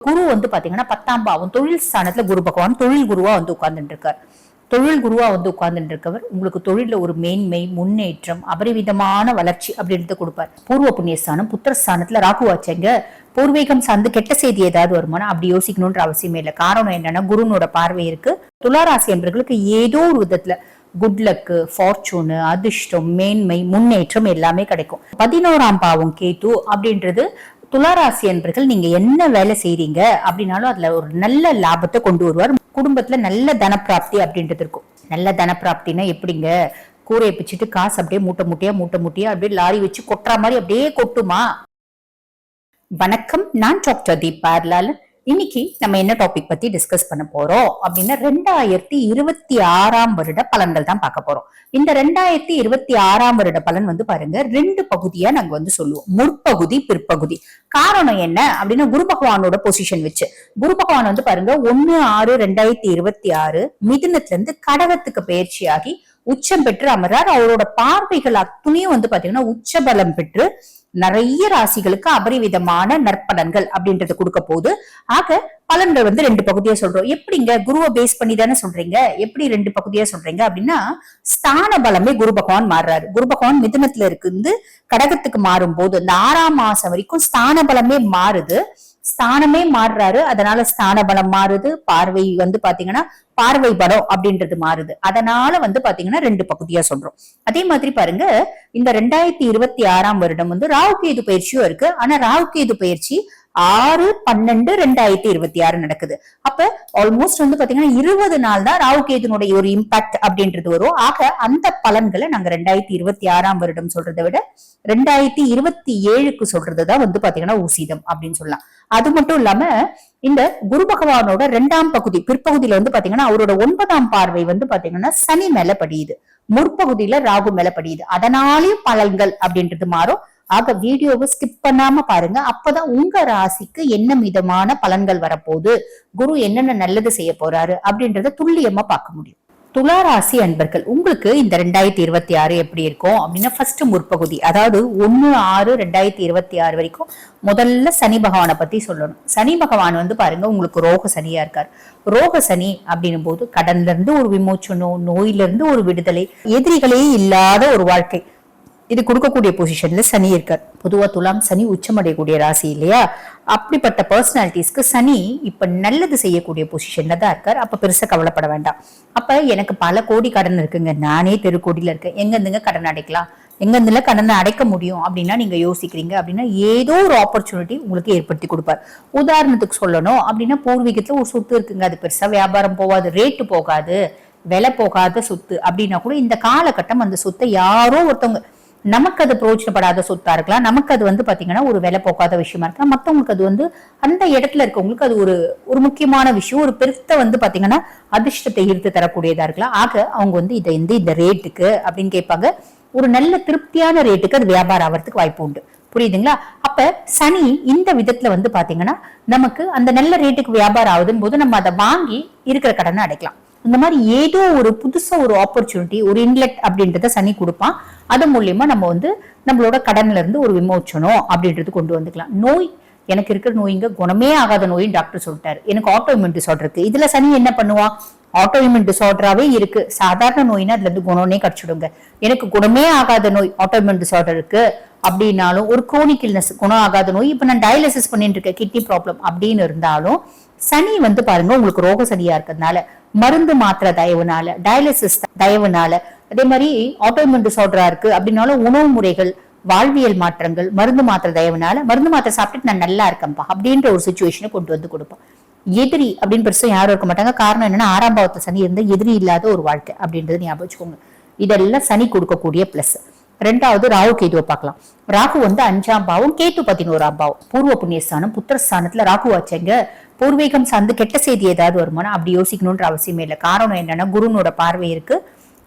குரு வந்து பாத்தீங்கன்னா 10ஆம் பாவம் தொழில் ஸ்தானத்துல குரு பகவான் தொழில் குருவா வந்து உட்கார்ந்துட்டு இருக்காரு. தொழில் குருவா வந்து உட்கார்ந்துட்டு இருக்கவர் உங்களுக்கு தொழில ஒரு மேன்மை, முன்னேற்றம், அபரிவிதமான வளர்ச்சி அப்படின்றத கொடுப்பார். பூர்வ புண்ணியஸ்தானம் புத்திரஸ்தானத்துல ராகு ஆச்சங்க. பூர்வீகம் சார்ந்து கெட்ட செய்தி ஏதாவது வருமானா அப்படி யோசிக்கணும்ன்ற அவசியமே இல்லை. காரணம் என்னன்னா குருனோட பார்வை இருக்கு. துளாராசி என்பவர்களுக்கு ஏதோ ஒரு விதத்துல குட் லக்கு, ஃபார்ச்சூனு, அதிர்ஷ்டம், மேன்மை, முன்னேற்றம் எல்லாமே கிடைக்கும். 11ஆம் பாவம் கேது அப்படின்றது துளாராசி என்பர்கள் நீங்க என்ன வேலை செய்றீங்க அப்படின்னாலும் அதுல ஒரு நல்ல லாபத்தை கொண்டு வருவார். குடும்பத்துல நல்ல தனப்பிராப்தி அப்படின்றது இருக்கும். நல்ல தனப்பிராப்தினா எப்படிங்க, கூரையை பிச்சுட்டு காசு அப்படியே மூட்டை மூட்டையா அப்படியே லாரி வச்சு கொட்டுற மாதிரி அப்படியே கொட்டுமா? வணக்கம், நான் டாக்டர் தீபார்லால். இன்னைக்கு நம்ம என்ன டாபிக் பத்தி டிஸ்கஸ் பண்ண போறோம் அப்படின்னா 2026ஆம் வருட பலன்கள் தான் பார்க்க போறோம். இந்த 2026ஆம் வருட பலன் வந்து பாருங்க 2 பகுதியா நாங்க வந்து சொல்லுவோம், முற்பகுதி, பிற்பகுதி. காரணம் என்ன அப்படின்னா குரு பகவானோட பொசிஷன் வச்சு. குரு பகவான் வந்து பாருங்க 1/6/2026 மிதுனத்துல இருந்து கடகத்துக்கு பயிற்சியாகி உச்சம் பெற்று அமர்றார். அவரோட பார்வைகள் அத்துணையும் வந்து பாத்தீங்கன்னா உச்ச பலம் பெற்று நிறைய ராசிகளுக்கு அபரிவிதமான நற்பலன்கள் அப்படின்றது கொடுக்க போகுது. ஆக பலன்கள் வந்து 2 பகுதியா சொல்றோம். எப்படிங்க, குருவை பேஸ் பண்ணி தானே சொல்றீங்க, எப்படி 2 பகுதியா சொல்றீங்க அப்படின்னா ஸ்தான பலமே குரு பகவான் மாறுறாரு. குரு பகவான் மிதுனத்துல இருந்து கடகத்துக்கு மாறும் போது இந்த 6ஆம் மாசம் வரைக்கும் ஸ்தான பலமே மாறுது. ஸ்தானமே மாறுறாரு, அதனால ஸ்தான பலம் மாறுது. பார்வை வந்து பாத்தீங்கன்னா பார்வை பலம் அப்படின்றது மாறுது. அதனால வந்து பாத்தீங்கன்னா 2 பகுதியா சொல்றோம். அதே மாதிரி பாருங்க, இந்த 2026ஆம் வருடம் வந்து ராகு கேது பயிற்சியும் இருக்கு. ஆனா ராகு கேது பயிற்சி 6/12/2026 நடக்குது. அப்ப ஆல்மோஸ்ட் வந்து பாத்தீங்கன்னா 20 நாள் தான் ராகு கேதுனுடைய ஒரு இம்பாக்ட் அப்படின்றது வரும். ஆக அந்த பலன்களை நாங்க 2026ஆம் வருடம் சொல்றதை விட 2027க்கு சொல்றதுதான் வந்து பாத்தீங்கன்னா உசிதம் அப்படின்னு சொல்லலாம். அது மட்டும் இல்லாம இந்த குரு பகவானோட 2ஆம் பகுதி பிற்பகுதியில வந்து பாத்தீங்கன்னா அவரோட 9ஆம் பார்வை வந்து பாத்தீங்கன்னா சனி மேல படியுது, முற்பகுதியில ராகு மேல படியுது. அதனாலயும் பலன்கள் அப்படின்றது மாறும். ஆக வீடியோவை ஸ்கிப் பண்ணாம பாருங்க. அப்பதான் உங்க ராசிக்கு என்ன விதமான பலன்கள் வரப்போகுது, குரு என்னென்ன நல்லது செய்ய போறாரு அப்படின்றத துல்லியமா பார்க்க முடியும். துளாராசி அன்பர்கள், உங்களுக்கு இந்த 2026 எப்படி இருக்கும் அப்படின்னா ஃபர்ஸ்ட் முற்பகுதி, அதாவது 1/6/2026 வரைக்கும் முதல்ல சனி பகவானை பத்தி சொல்லணும். சனி பகவான் வந்து பாருங்க உங்களுக்கு ரோக சனியா இருக்காரு. ரோக சனி அப்படின்னும் போது கடன்ல இருந்து ஒரு விமோச்சனம், நோயில இருந்து ஒரு விடுதலை, எதிரிகளே இல்லாத ஒரு வாழ்க்கை, இது கொடுக்கக்கூடிய பொசிஷன்ல சனி இருக்கார். பொதுவா துலாம் சனி உச்சமடையக்கூடிய ராசி இல்லையா? அப்படிப்பட்ட பர்சனாலிட்டிஸ்க்கு சனி இப்ப நல்லது செய்யக்கூடிய பொசிஷன்ல தான் இருக்கார். அப்ப பெருசா கவலைப்பட வேண்டாம். அப்ப எனக்கு பல கோடி கடன் இருக்குங்க, நானே தெருக்கோடியில இருக்கேன், எங்க இருந்துங்க கடன் அடைக்கலாம், எங்க இருந்துல கடனை அடைக்க முடியும் அப்படின்னா நீங்க யோசிக்கிறீங்க அப்படின்னா ஏதோ ஒரு ஆப்பர்ச்சுனிட்டி உங்களுக்கு ஏற்படுத்தி கொடுப்பார். உதாரணத்துக்கு சொல்லணும் அப்படின்னா பூர்வீகத்துல ஒரு சொத்து இருக்குங்க, அது பெருசா வியாபாரம் போகாது, ரேட்டு போகாது, விலை போகாத சொத்து அப்படின்னா கூட இந்த காலகட்டம் அந்த சொத்தை யாரோ ஒருத்தவங்க, நமக்கு அது பிரயோஜனப்படாத சொத்தா இருக்கலாம், நமக்கு அது வந்து பாத்தீங்கன்னா ஒரு விலை போக்காத விஷயமா இருக்கலாம், மத்தவங்களுக்கு அது வந்து அந்த இடத்துல இருக்கவங்களுக்கு அது ஒரு முக்கியமான விஷயம், ஒரு பெருத்த வந்து பாத்தீங்கன்னா அதிர்ஷ்டத்தை ஈர்த்து தரக்கூடியதா இருக்கலாம். ஆக அவங்க வந்து இதை இந்த ரேட்டுக்கு அப்படின்னு கேட்பாங்க. ஒரு நல்ல திருப்தியான ரேட்டுக்கு அது வியாபாரம் ஆகிறதுக்கு வாய்ப்பு உண்டு. புரியுதுங்களா? அப்ப சனி இந்த விதத்துல வந்து பாத்தீங்கன்னா நமக்கு அந்த நல்ல ரேட்டுக்கு வியாபாரம் ஆகுதுன்னு போது நம்ம அதை வாங்கி இருக்கிற கடனை அடைக்கலாம். இந்த மாதிரி ஏதோ ஒரு புதுசா ஒரு ஆப்பர்ச்சுனிட்டி, ஒரு இன்லெட் அப்படின்றத சனி கொடுப்பான். அது மூலியமா நம்ம வந்து நம்மளோட கடன்ல இருந்து ஒரு விமோச்சனம் அப்படின்றது கொண்டு வந்துக்கலாம். நோய், எனக்கு இருக்கிற நோய்ங்க குணமே ஆகாத நோயின்னு டாக்டர் சொல்லிட்டாரு, எனக்கு ஆட்டோஇம்யூன் டிசார்டர் இருக்கு. இதுல சனி என்ன பண்ணுவான், ஆட்டோஇம்யூன் டிசார்டராவே இருக்கு, சாதாரண நோய்னா அதுல இருந்து குணமே கிடைச்சிடுங்க. எனக்கு குணமே ஆகாத நோய் ஆட்டோஇம்யூன் டிசார்டர் இருக்கு அப்படின்னாலும், ஒரு குரோனிக் இல்னஸ் குணம் ஆகாத நோய், இப்ப நான் டயாலிசிஸ் பண்ணிட்டு இருக்கேன், கிட்னி ப்ராப்ளம் அப்படின்னு இருந்தாலும் சனி வந்து பாருங்க உங்களுக்கு ரோக சனியா இருக்கிறதுனால, மருந்து மாத்திரை தயவுனால, டயாலிசிஸ் தயவுனால, அதே மாதிரி ஆட்டோஇம்யூன் டிசார்டரா இருக்கு அப்படின்னாலும் உணவு முறைகள், வாழ்வியல் மாற்றங்கள், மருந்து மாத்திரை தயவுனால மருந்து மாத்திரை சாப்பிட்டு நான் நல்லா இருக்கேன்ப்பா அப்படின்ற ஒரு சுச்சுவேஷனை கொண்டு வந்து கொடுப்போம். எதிரி அப்படின்னு பெருசா யாரும் இருக்க மாட்டாங்க. காரணம் என்னன்னா 6ஆம் பாவத்துல சனி இருந்தா எதிரி இல்லாத ஒரு வாழ்க்கை அப்படின்றது ஞாபகம் வச்சுக்கோங்க. இதெல்லாம் சனி கொடுக்கக்கூடிய பிளஸ். 2வது ராகு கேதுவை பார்க்கலாம். ராகு வந்து 5ஆம் பாவம், கேது 11ஆம் பாவம். பூர்வ புண்ணியஸ்தானம் புத்திரஸ்தானத்துல ராகு ஆச்சங்க. பூர்வீகம் சார்ந்து கெட்ட செய்தி ஏதாவது வருமானா அப்படி யோசிக்கணும்ன்ற அவசியமே இல்லை. காரணம் என்னன்னா குருனோட பார்வை இருக்கு,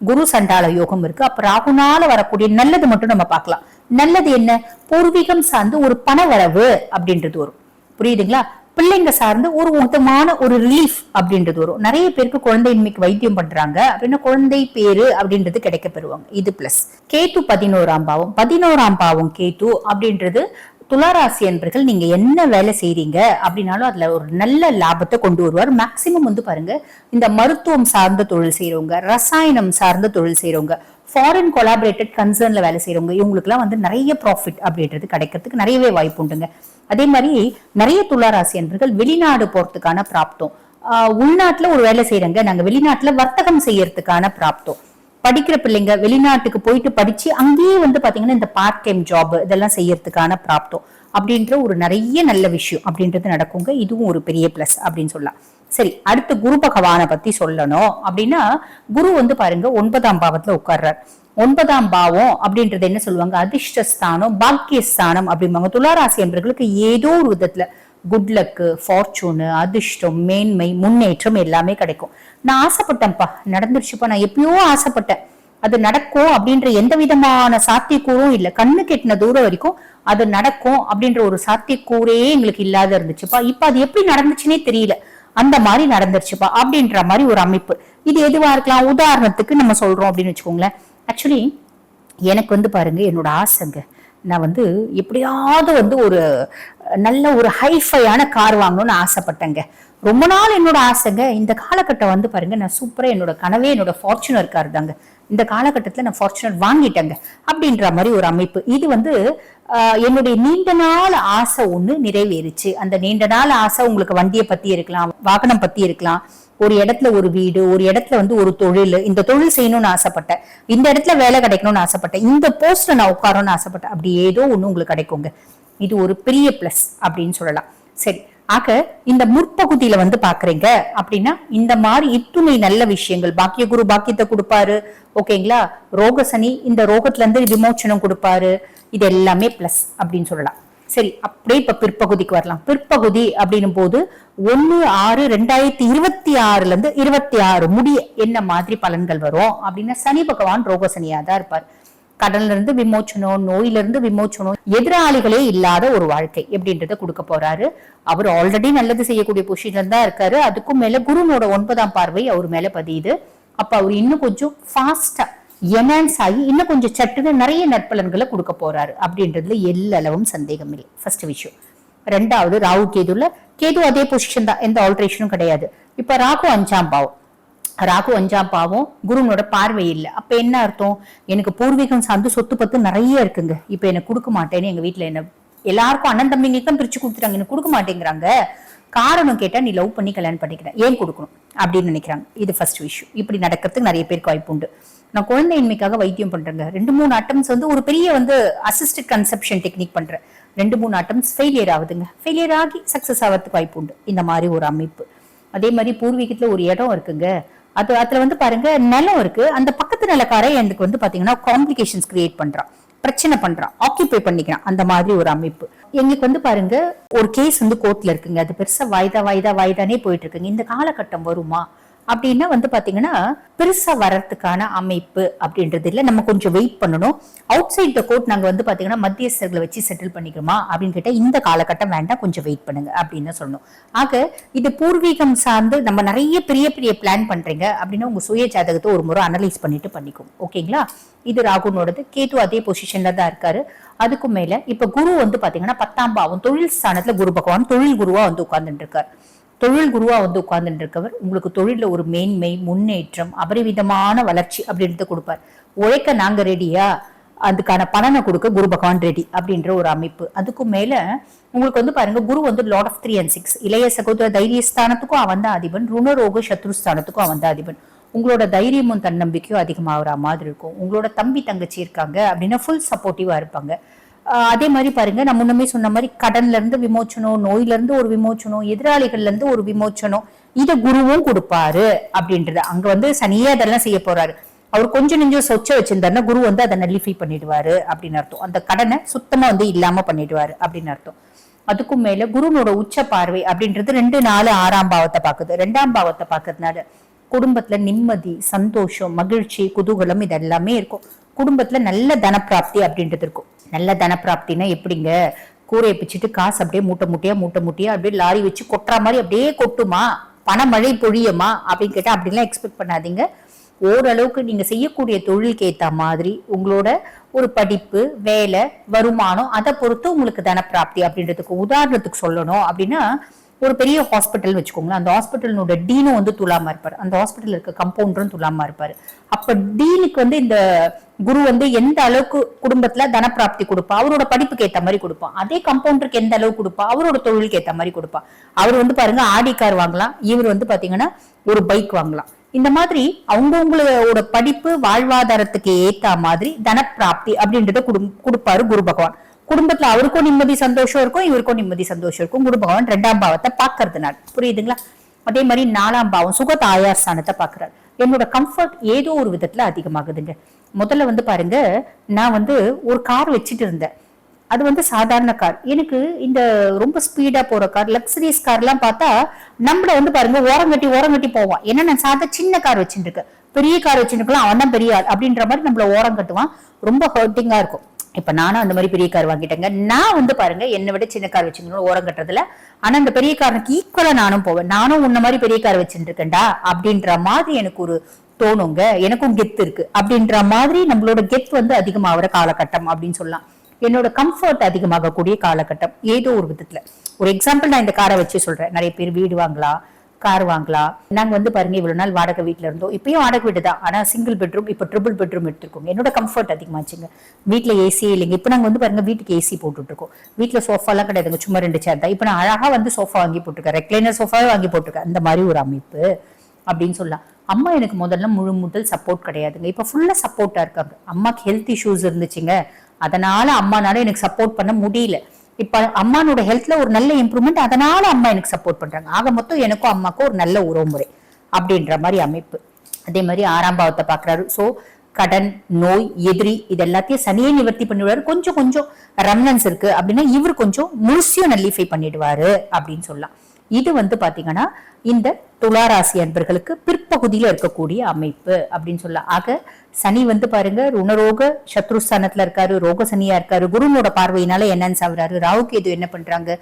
குரு சண்டால யோகம் இருக்கு. அப்ப ராகுனால வரக்கூடிய நல்லது மட்டும் நம்ம பார்க்கலாம். நல்லது என்ன, பூர்வீகம் சார்ந்து ஒரு பண வரவு அப்படின்றது வரும். புரியுதுங்களா? பிள்ளைங்க சார்ந்து ஒரு மொத்தமான ஒரு ரிலீஃப் அப்படின்றது வரும். நிறைய பேருக்கு குழந்தையின்மைக்கு வைத்தியம் பண்றாங்க அப்படின்னா குழந்தை பேரு அப்படின்றது கிடைக்க பெறுவாங்க. இது பிளஸ். கேது 11ஆம் பாவம். 11ஆம் பாவம் கேது அப்படின்றது துளாராசி என்பர்கள் நீங்க என்ன வேலை செய்றீங்க அப்படின்னாலும் அதுல ஒரு நல்ல லாபத்தை கொண்டு வருவார். மேக்சிமம் வந்து பாருங்க, இந்த மருத்துவம் சார்ந்த தொழில் செய்யறவங்க, ரசாயனம் சார்ந்த தொழில் செய்யறவங்க, ஃபாரின் கொலாபரேட்டட் கன்சர்ன்ல வேலை செய்யறவங்க, இவங்களுக்கு எல்லாம் வந்து நிறைய ப்ராஃபிட் அப்படின்றது கிடைக்கிறதுக்கு நிறையவே வாய்ப்பு உண்டுங்க. அதே மாதிரி நிறைய துளாராசி என்பர்கள் வெளிநாடு போறதுக்கான பிராப்தம், உள்நாட்டுல ஒரு வேலை செய்யறங்க, நாங்க வெளிநாட்டுல வர்த்தகம் செய்யறதுக்கான பிராப்தம், படிக்கிற பிள்ளைங்க வெளிநாட்டுக்கு போயிட்டு படிச்சு அங்கேயே வந்து பாத்தீங்கன்னா இந்த பார்ட் டைம் ஜாப் இதெல்லாம் செய்யறதுக்கான பிராப்தம் அப்படின்ற ஒரு நிறைய நல்ல விஷயம் அப்படின்றது நடக்குங்க. இதுவும் ஒரு பெரிய பிளஸ் அப்படின்னு சொல்லலாம். சரி, அடுத்து குரு பகவானை பத்தி சொல்லணும் அப்படின்னா, குரு வந்து பாருங்க 9ஆம் பாவத்துல உட்கார்றார். 9ஆம் பாவம் அப்படின்றது என்ன சொல்லுவாங்க, அதிர்ஷ்டஸ்தானம், பாக்கியஸ்தானம் அப்படிம்பாங்க. துளாராசி என்பவர்களுக்கு ஏதோ ஒரு விதத்துல குட் லக்கு, ஃபார்ச்சூனு, அதிர்ஷ்டம், மேன்மை, முன்னேற்றம் எல்லாமே கிடைக்கும். நான் ஆசைப்பட்டேன்ப்பா, நடந்துருச்சுப்பா, நான் எப்பயோ ஆசைப்பட்டேன், அது நடக்கும் அப்படின்ற எந்த விதமான சாத்தியக்கூறும் இல்லை, கண்ணு கெட்டின தூரம் வரைக்கும் அது நடக்கும் அப்படின்ற ஒரு சாத்தியக்கூறே எங்களுக்கு இல்லாத இருந்துச்சுப்பா, இப்ப அது எப்படி நடந்துச்சுன்னே தெரியல, அந்த மாதிரி நடந்துருச்சுப்பா அப்படின்ற மாதிரி ஒரு அமைப்பு. இது எதுவா இருக்கலாம், உதாரணத்துக்கு நம்ம சொல்றோம் அப்படின்னு வச்சுக்கோங்களேன். ஆக்சுவலி எனக்கு வந்து பாருங்க, என்னோட ஆசைங்க, நான் வந்து எப்படியாவது வந்து ஒரு நல்ல ஒரு ஹைஃபையான கார் வாங்கணும்னு ஆசைப்பட்டேங்க. ரொம்ப நாள் என்னோட ஆசைங்க. இந்த காலகட்டம் வந்து பாருங்க, நான் சூப்பரா என்னோட கனவே என்னோட ஃபார்ச்சுனர் கார் தாங்க. இந்த காலகட்டத்துல நான் ஃபார்ச்சுனர் வாங்கிட்டேங்க அப்படின்ற மாதிரி ஒரு அமைப்பு. இது வந்து என்னுடைய நீண்ட நாள் ஆசை ஒண்ணு நிறைவேறிச்சு. அந்த நீண்ட நாள் ஆசை உங்களுக்கு வண்டியை பத்தி இருக்கலாம், வாகனம் பத்தி இருக்கலாம், ஒரு இடத்துல ஒரு வீடு, ஒரு இடத்துல வந்து ஒரு தொழில், இந்த தொழில் செய்யணும்னு ஆசைப்பட்டேன், இந்த இடத்துல வேலை கிடைக்கணும்னு ஆசைப்பட்டேன், இந்த போஸ்ட்ல நான் உட்காரணும்னு ஆசைப்பட்டேன், அப்படி ஏதோ ஒண்ணு உங்களுக்கு கிடைக்குங்க. இது ஒரு பெரிய பிளஸ் அப்படின்னு சொல்லலாம். சரி, ஆக இந்த முற்பகுதியில வந்து பாக்குறீங்க அப்படின்னா இந்த மாதிரி இத்துணை நல்ல விஷயங்கள், பாக்கிய குரு பாக்கியத்தை கொடுப்பாரு, ஓகேங்களா, ரோகசனி இந்த ரோகத்துல இருந்து விமோச்சனம் கொடுப்பாரு, இது எல்லாமே பிளஸ் அப்படின்னு சொல்லலாம். சரி, அப்படியே இப்ப பிற்பகுதிக்கு வரலாம். பிற்பகுதி அப்படின்னும் போது 1/6/2026 இருந்து 26 முடிய என்ன மாதிரி பலன்கள் வரும் அப்படின்னா, சனி பகவான் ரோகசனியா தான் இருப்பார். கடன்ல இருந்து விமோச்சனம், நோயில இருந்து விமோச்சனம், எதிராளிகளே இல்லாத ஒரு வாழ்க்கை எப்படின்றத கொடுக்க போறாரு. அவர் ஆல்ரெடி நல்லது செய்யக்கூடிய பொசிஷன்ல தான் இருக்காரு. அதுக்கும் மேல குருனோட 9ஆம் பார்வை அவர் மேல பதியுது. அப்ப அவர் இன்னும் கொஞ்சம் ஃபாஸ்டா என்ஹான்ஸ் ஆகி இன்னும் கொஞ்சம் சட்டுன்னு நிறைய நற்பலன்களை கொடுக்க போறாரு அப்படின்றதுல எல்லளவும் சந்தேகம் இல்லை. ஃபர்ஸ்ட் விஷயம். ரெண்டாவது, ராகு கேதுல, கேது அதே பொசிஷன் தான், எந்த ஆல்ட்ரேஷனும் கிடையாது. இப்ப ராகு 5ஆம் பாவம், ராகு 5ஆம் பாவம், குருனோட பார்வை இல்லை. அப்ப என்ன அர்த்தம், எனக்கு பூர்வீகம் சார்ந்து சொத்து பத்து நிறைய இருக்குங்க, இப்ப எனக்கு கொடுக்க மாட்டேன்னு எங்க வீட்டுல என்ன எல்லாருக்கும் அண்ணன் தம்பிங்க தான் பிரிச்சு கொடுத்துட்டாங்க, எனக்கு கொடுக்க மாட்டேங்கிறாங்க. காரணம் கேட்டா, நீ லவ் பண்ணி கல்யாணம் பண்ணிக்கிறேன், ஏன் கொடுக்கணும் அப்படின்னு நினைக்கிறாங்க. இது ஃபர்ஸ்ட் விஷயம். இப்படி நடக்கிறதுக்கு நிறைய பேருக்கு வாய்ப்பு உண்டு. நான் குழந்தையின்மைக்காக வைத்தியம் பண்றேங்க, 2-3 அட்டம்ஸ் வந்து ஒரு பெரிய வந்து அசிஸ்டட் கன்செப்ஷன் டெக்னிக் பண்றேன், 2-3 அட்டம்ஸ் ஃபெயிலியர் ஆகுதுங்க, ஃபெயிலியர் ஆகி சக்சஸ் ஆகிறதுக்கு வாய்ப்பு உண்டு. இந்த மாதிரி ஒரு அமைப்பு. அதே மாதிரி பூர்வீகத்துல ஒரு இடம் இருக்குங்க, அதுல வந்து பாருங்க நிலம் இருக்கு, அந்த பக்கத்து நிலக்காரை எனக்கு வந்து பாத்தீங்கன்னா காம்ப்ளிகேஷன்ஸ் கிரியேட் பண்றான், பிரச்சனை பண்றான், ஆக்கியூபை பண்ணிக்கிறான், அந்த மாதிரி ஒரு அமைப்பு. எங்களுக்கு வந்து பாருங்க ஒரு கேஸ் வந்து கோர்ட்ல இருக்குங்க, அது பெருசா வாய்தானே போயிட்டு இருக்குங்க. இந்த காலகட்டம் வருமா அப்படின்னா வந்து பாத்தீங்கன்னா பெருசா வர்றதுக்கான அமைப்பு அப்படின்றது இல்ல, நம்ம கொஞ்சம் வெயிட் பண்ணணும். அவுட் சைட் த கோர்ட் நாங்க வந்து பாத்தீங்கன்னா மத்தியஸ்தர்களை வச்சு செட்டில் பண்ணிக்கிறோமா அப்படின்னு கேட்டா இந்த காலகட்டம் வேண்டாம், கொஞ்சம் வெயிட் பண்ணுங்க அப்படின்னு சொல்லணும். ஆக இது பூர்வீகம் சார்ந்து நம்ம நிறைய பெரிய பெரிய பிளான் பண்றீங்க அப்படின்னா உங்க சுய ஜாதகத்தை ஒரு முறை அனலைஸ் பண்ணிட்டு பண்ணிக்கும், ஓகேங்களா. இது ராகுனோடது. கேது அதே பொசிஷன்ல தான் இருக்காரு. அதுக்கும் மேல இப்ப குரு வந்து பாத்தீங்கன்னா 10ஆம் பாவம் தொழில் ஸ்தானத்துல குரு பகவான் தொழில் குருவா வந்து உட்கார்ந்துட்டு இருக்காரு. தொழில் குருவா வந்து உட்கார்ந்துட்டு இருக்கவர் உங்களுக்கு தொழில ஒரு மேன்மை, முன்னேற்றம், அபரிவிதமான வளர்ச்சி அப்படின்றத கொடுப்பார். உழைக்க நாங்க ரெடியா, அதுக்கான பலனை கொடுக்க குரு பகவான் ரெடி அப்படின்ற ஒரு அமைப்பு. அதுக்கும் மேல உங்களுக்கு வந்து பாருங்க குரு வந்து லார்ட் ஆஃப் 3 and 6, இளைய சகோதர தைரியஸ்தானத்துக்கும் அவன் தான் அதிபன், ருணரோக சத்ருஸ்தானத்துக்கும் அவன் தான் அதிபன். உங்களோட தைரியமும் தன்னம்பிக்கையும் அதிகமாகிற மாதிரி இருக்கும். உங்களோட தம்பி தங்கச்சி இருக்காங்க அப்படின்னா ஃபுல் சப்போர்ட்டிவா இருப்பாங்க. அதே மாதிரி பாருங்க, நான் முன்னமே சொன்ன மாதிரி கடன்ல இருந்து விமோச்சனம், நோயில இருந்து ஒரு விமோச்சனம், எதிராளிகள்ல இருந்து ஒரு விமோச்சனம், இத குருவும் கொடுப்பாரு அப்படின்றது. அங்க வந்து சனியே அதெல்லாம் செய்ய போறாரு. அவர் கொஞ்சம் நெஞ்சம் சொச்ச வச்சிருந்தாருன்னா குரு வந்து அதை நல்லிஃபை பண்ணிடுவாரு அப்படின்னு அர்த்தம். அந்த கடனை சுத்தமா வந்து இல்லாம பண்ணிடுவாரு அப்படின்னு அர்த்தம். அதுக்கும் மேல குருனோட உச்ச பார்வை அப்படின்றது 2, 4, 6ஆம் பாவத்தை பாக்குது. 2ஆம் பாவத்தை பாக்குறதுனால குடும்பத்துல நிம்மதி, சந்தோஷம், மகிழ்ச்சி, குதூகலம் இது எல்லாமே இருக்கும். குடும்பத்துல நல்ல தனப்பிராப்தி அப்படின்றது இருக்கும். நல்ல தனப்பிராப்தினா எப்படிங்க, கூரையை பிச்சுட்டு காசு அப்படியே மூட்டை மூட்டையா அப்படியே லாரி வச்சு கொட்டுற மாதிரி அப்படியே கொட்டுமா, பணமழை பொழியுமா அப்படின்னு கேட்டா அப்படின்லாம் எக்ஸ்பெக்ட் பண்ணாதீங்க. ஓரளவுக்கு நீங்க செய்யக்கூடிய தொழிலுக்கு ஏத்த மாதிரி உங்களோட ஒரு படிப்பு, வேலை, வருமானம், அதை பொறுத்து உங்களுக்கு தனப்பிராப்தி அப்படின்றதுக்கு உதாரணத்துக்கு சொல்லணும் அப்படின்னா, ஒரு பெரிய ஹாஸ்பிட்டல் வச்சுக்கோங்களேன். அந்த ஹாஸ்பிட்டலோட டீனும் வந்து துலாமா இருப்பாரு, அந்த ஹாஸ்பிட்டல் இருக்க கம்பவுண்டரும் துலாமா இருப்பாரு. அப்ப டீனுக்கு வந்து இந்த குரு வந்து எந்த அளவுக்கு குடும்பத்துல தனப்பிராப்தி கொடுப்பா, அவரோட படிப்புக்கு ஏத்த மாதிரி கொடுப்பான். அதே கம்பவுண்டருக்கு எந்த அளவுக்கு கொடுப்பா, அவரோட தொழிலுக்கு ஏத்த மாதிரி கொடுப்பா. அவர் வந்து பாருங்க ஆடி கார் வாங்கலாம், இவர் வந்து பாத்தீங்கன்னா ஒரு பைக் வாங்கலாம். இந்த மாதிரி அவங்கவுங்களோட படிப்பு வாழ்வாதாரத்துக்கு ஏத்த மாதிரி தனப்பிராப்தி அப்படின்றத கொடுப்பாரு குரு பகவான். குடும்பத்துல அவருக்கும் நிம்மதி சந்தோஷம் இருக்கும், இவருக்கும் நிம்மதி சந்தோஷம் இருக்கும். குரு பகவான் 2ஆம் பாவத்தை பாக்குறதுனால, புரியுதுங்களா? அதே மாதிரி 4ஆம் பாவம் சுகத் ஆயார் ஸ்தானத்தை பாக்குறாரு. என்னோட கம்ஃபர்ட் ஏதோ ஒரு விதத்துல அதிகமாகுதுங்க. முதல்ல வந்து பாருங்க, நான் வந்து ஒரு கார் வச்சுட்டு இருந்தேன். அது வந்து சாதாரண கார். எனக்கு இந்த ரொம்ப ஸ்பீடா போற கார், லக்ஸரிஸ் கார் எல்லாம் பார்த்தா நம்மள வந்து பாருங்க ஓரங்கட்டி போவான். ஏன்னா நான் சாதா சின்ன கார் வச்சுட்டு இருக்கேன். பெரிய கார் வச்சுருக்கலாம், அவன் தான் பெரிய ஆள் அப்படின்ற மாதிரி நம்மள ஓரம் கட்டுவான். ரொம்ப ஹர்ட்டிங்கா இருக்கும். இப்ப நானும் அந்த மாதிரி பெரிய கார் வாங்கிட்டேங்க. நான் வந்து பாருங்க என்னை விட சின்ன கார் வச்சுக்கணும் ஓரம் கட்டுறதுல. ஆனா இந்த பெரிய காருக்கு ஈக்குவலா நானும் போவேன். நானும் உன்ன மாதிரி பெரிய கார் வச்சுட்டு இருக்கேன்டா அப்படின்ற மாதிரி எனக்கு ஒரு தோணுங்க. எனக்கும் கெத்து இருக்கு அப்படின்ற மாதிரி நம்மளோட கெத் வந்து அதிகமாகிற காலகட்டம் அப்படின்னு சொல்லலாம். என்னோட கம்ஃபர்ட் அதிகமாகக்கூடிய காலகட்டம் ஏதோ ஒரு விதத்துல. ஒரு எக்ஸாம்பிள் நான் இந்த காரை வச்சு சொல்றேன். நிறைய பேர் வீடு வாங்கலாம், கார் வாங்கலாம். நாங்க வந்து பாருங்க இவ்வளவு நாள் வாடகை வீட்டுல இருந்தோம். இப்பயும் வாடகை வீடு தான், ஆனா சிங்கிள் பெட்ரூம், இப்ப ட்ரிபிள் பெட்ரூம் எடுத்துருக்கோம். என்னோட கம்ஃபர்ட் அதிகமாச்சுங்க. வீட்டுல ஏசி இல்லைங்க. இப்ப நாங்க வந்து பாருங்க வீட்டுக்கு ஏசி போட்டுட்டு இருக்கோம். வீட்டுல சோஃபா எல்லாம் கிடையாதுங்க, சும்மா 2 சேர் தான். இப்ப நான் அழகா வந்து சோஃபா வாங்கி போட்டுருக்கேன், ரெக்லைனர் சோஃபாவே வாங்கி போட்டிருக்கேன். அந்த மாதிரி ஒரு அமைப்பு அப்படின்னு சொல்லலாம். அம்மா எனக்கு முதல்ல முழு முதல் சப்போர்ட் கிடையாதுங்க. இப்ப ஃபுல்லா சப்போர்ட்டா இருக்காங்க. அம்மாக்கு ஹெல்த் இஷ்யூஸ் இருந்துச்சுங்க, அதனால அம்மானால எனக்கு சப்போர்ட் பண்ண முடியல. இப்ப அம்மானோட ஹெல்த்ல ஒரு நல்ல இம்ப்ரூவ்மெண்ட், அதனால அம்மா எனக்கு சப்போர்ட் பண்றாங்க. ஆக மொத்தம் எனக்கும் அம்மாக்கும் ஒரு நல்ல உறவுமுறை அப்படின்ற மாதிரி அமைப்பு. அதே மாதிரி 6ஆம் பாவத்தை பாக்குறாரு. சோ கடன், நோய், எதிரி இது எல்லாத்தையும் சனியே நிவர்த்தி பண்ணிடுவாரு. கொஞ்சம் கொஞ்சம் ரெமனன்ஸ் இருக்கு அப்படின்னா இவர் கொஞ்சம் முழுசியும் நல்லிஃபை பண்ணிடுவாரு அப்படின்னு சொல்லலாம். இது வந்து பாத்தீங்கன்னா இந்த துளாராசி அன்பர்களுக்கு பிற்பகுதியில இருக்கக்கூடிய அமைப்பு அப்படின்னு சொல்லலாம். ஆக சனி வந்து பாருங்க ருணரோக சத்ருஸ்தானத்துல இருக்காரு, ரோக சனியா இருக்காரு. குருனோட பார்வையினால என்னன்னு சாவுறாரு. ராகுக்கு எது என்ன பண்றாங்க,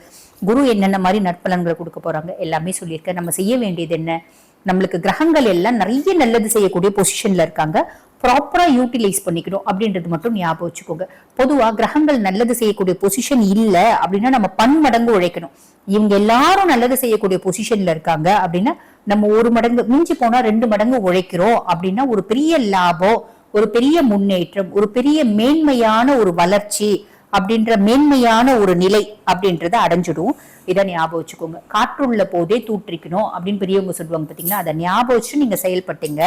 குரு என்னென்ன மாதிரி நற்பலன்களை கொடுக்க போறாங்க எல்லாமே சொல்லியிருக்க. நம்ம செய்ய வேண்டியது என்ன, நம்மளுக்கு கிரகங்கள் எல்லாம் நிறைய நல்லது செய்யக்கூடிய பொசிஷன்ல இருக்காங்க, ப்ராப்பரா யூட்டிலைஸ் பண்ணிக்கணும் அப்படின்றது மட்டும் ஞாபகம் வச்சுக்கோங்க. பொதுவா கிரகங்கள் நல்லது செய்யக்கூடிய பொசிஷன் இல்ல அப்படின்னா நம்ம பன்மடங்கு உழைக்கணும். இவங்க எல்லாரும் நல்லது செய்யக்கூடிய பொசிஷன்ல இருக்காங்க அப்படின்னா நம்ம 1 மடங்கு, மிஞ்சி போனா 2 மடங்கு உழைக்கிறோம் அப்படின்னா ஒரு பெரிய லாபம், ஒரு பெரிய முன்னேற்றம், ஒரு பெரிய மேன்மையான ஒரு வளர்ச்சி அப்படின்ற மேன்மையான ஒரு நிலை அப்படின்றத அடைஞ்சிடும். இதை ஞாபகம் வச்சுக்கோங்க. காற்றுள்ள போதே தூற்றிக்கணும் அப்படின்னு பெரியவங்க சொல்லுவாங்க பாத்தீங்களா, அதை ஞாபகம் வச்சு நீங்க செயல்பட்டீங்க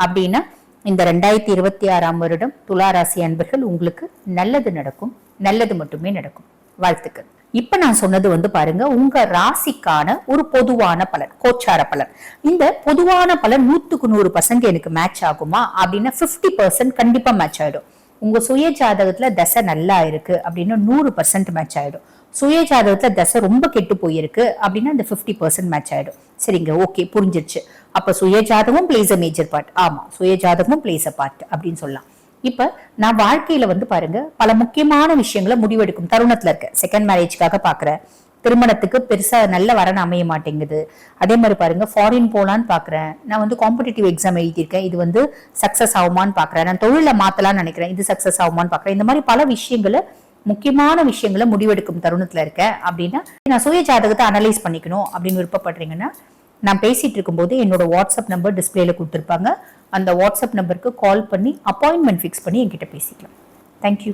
அப்படின்னா இந்த 2026ஆம் வருடம் துளாராசி அன்பர்கள் உங்களுக்கு நல்லது நடக்கும், நல்லது மட்டுமே நடக்கும். வாழ்த்துக்கள். இப்ப நான் சொன்னது வந்து பாருங்க உங்க ராசிக்கான ஒரு பொதுவான பலன், கோச்சார பலன். இந்த பொதுவான பலன் 100க்கு 100% எனக்கு மேட்ச் ஆகுமா அப்படின்னா 50% கண்டிப்பா மேட்ச் ஆயிடும். உங்க சுய ஜாதகத்துல தசை நல்லா இருக்கு அப்படின்னா 100% மேட்ச் ஆயிடும். சுய ஜாதகத்துல தசை ரொம்ப கெட்டு போயிருக்கு அப்படின்னா இந்த 50% மேட்ச் ஆயிடும். சரிங்க, ஓகே, புரிஞ்சிருச்சு. அப்ப சுய ஜாதகமும் பிளேஸ் அ மேஜர் பார்ட். ஆமா, சுய ஜாதகமும் பிளேஸ் அ பார்ட் அப்படின்னு சொல்லலாம். இப்ப நான் வாழ்க்கையில வந்து பாருங்க பல முக்கியமான விஷயங்களை முடிவெடுக்கும் தருணத்துல இருக்கேன். செகண்ட் மேரேஜ்க்காக பாக்குறேன், திருமணத்துக்கு பெருசா நல்ல வரன் அமைய மாட்டேங்குது. அதே மாதிரி பாருங்க ஃபாரின் போலான்னு பாக்குறேன், நான் வந்து காம்படிட்டிவ் எக்ஸாம் எழுதியிருக்கேன், இது வந்து சக்சஸ் ஆகுமான்னு பாக்குறேன், நான் தொழில மாத்தலாம்னு நினைக்கிறேன், இது சக்சஸ் ஆகுமான்னு பாக்குறேன். இந்த மாதிரி பல விஷயங்களை, முக்கியமான விஷயங்களை முடிவெடுக்கும் தருணத்துல இருக்கேன் அப்படின்னா நான் சுய ஜாதகத்தை அனலைஸ் பண்ணிக்கணும் அப்படின்னு விருப்பப்படுறீங்கன்னா நான் பேசிட்டு இருக்கும்போது என்னோட வாட்ஸ்அப் நம்பர் டிஸ்பிளேல கொடுத்துருப்பாங்க. அந்த வாட்ஸ்அப் நம்பருக்கு கால் பண்ணி அப்பாயின்மெண்ட் ஃபிக்ஸ் பண்ணி என்கிட்ட பேசிக்கலாம். தேங்க்யூ.